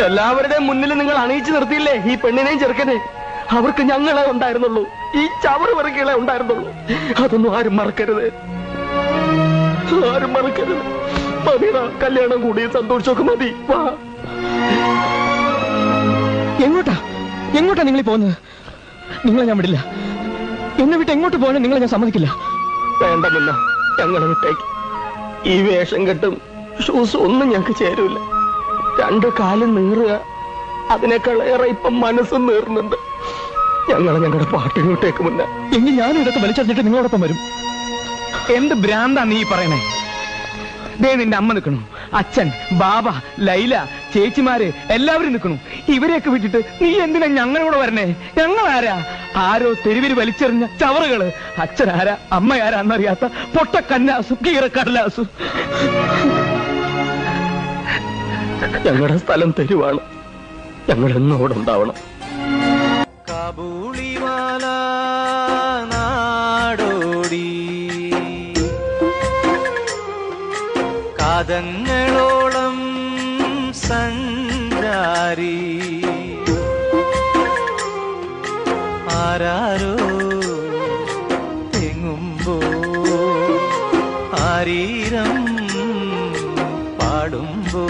എല്ലാവരുടെയും മുന്നിൽ നിങ്ങൾ അണിയിച്ചു നിർത്തിയില്ലേ ഈ പെണ്ണിനെയും ചെറുക്കനെ? അവർക്ക് ഞങ്ങളെ ഉണ്ടായിരുന്നുള്ളൂ, ഈ ചവറ് പെറുക്കികളെ ഉണ്ടായിരുന്നുള്ളൂ. അതൊന്നും ആരും മറക്കരുത്, ആരും മറക്കരുത്. മതിടാ, കല്യാണം കൂടി സന്തോഷമൊക്കെ മതി. വാ. എങ്ങോട്ടാ നിങ്ങൾ പോകുന്നത്? നിങ്ങളെ ഞാൻ വിടില്ല. എന്നെ വിട്ട് എങ്ങോട്ട് പോകാനും നിങ്ങളെ ഞാൻ സമ്മതിക്കില്ല. വേണ്ടമില്ല, ഞങ്ങളെ വിട്ടേക്ക്. ഈ വേഷം കെട്ടും ഷൂസ് ഒന്നും ഞങ്ങൾക്ക് ചേരൂല. 2 കാലും നീറുക, അതിനേക്കാൾ ഏറെ ഇപ്പം മനസ്സും നീറുന്നുണ്ട്. ഞങ്ങളുടെ പാട്ടിന് വിട്ടേക്ക് മുന്നേ. എങ്കിൽ ഞാനും ഇതൊക്കെ വലിച്ചെറിഞ്ഞിട്ട് നിങ്ങളോടൊപ്പം വരും. എന്ത് ഭ്രാന്താ നീ പറയണേ? ദേ നിന്റെ അമ്മ നിൽക്കണു, അച്ഛൻ, ബാബ, ലൈല, ചേച്ചിമാര് എല്ലാവരും നിൽക്കണു. ഇവരെയൊക്കെ വിട്ടിട്ട് നീ എന്തിനാ ഞങ്ങളോട് വരണേ? ഞങ്ങളാരാ? ആരോ തെരുവിൽ വലിച്ചെറിഞ്ഞ ചവറുകള്. അച്ഛനാരാ അമ്മയാരാ എന്നറിയാത്ത പൊട്ട കന്നാസു കീറക്കടലാസു. ഞങ്ങളുടെ സ്ഥലം തെരുവാണ്, ഞങ്ങൾ എന്നോട് ഉണ്ടാവണം. കാബൂളിവാല നാടോടി കാതങ്ങളോളം സഞ്ചാരി ആരാരോ തെങ്ങുമ്പോ ആരീരം പാടുമ്പോ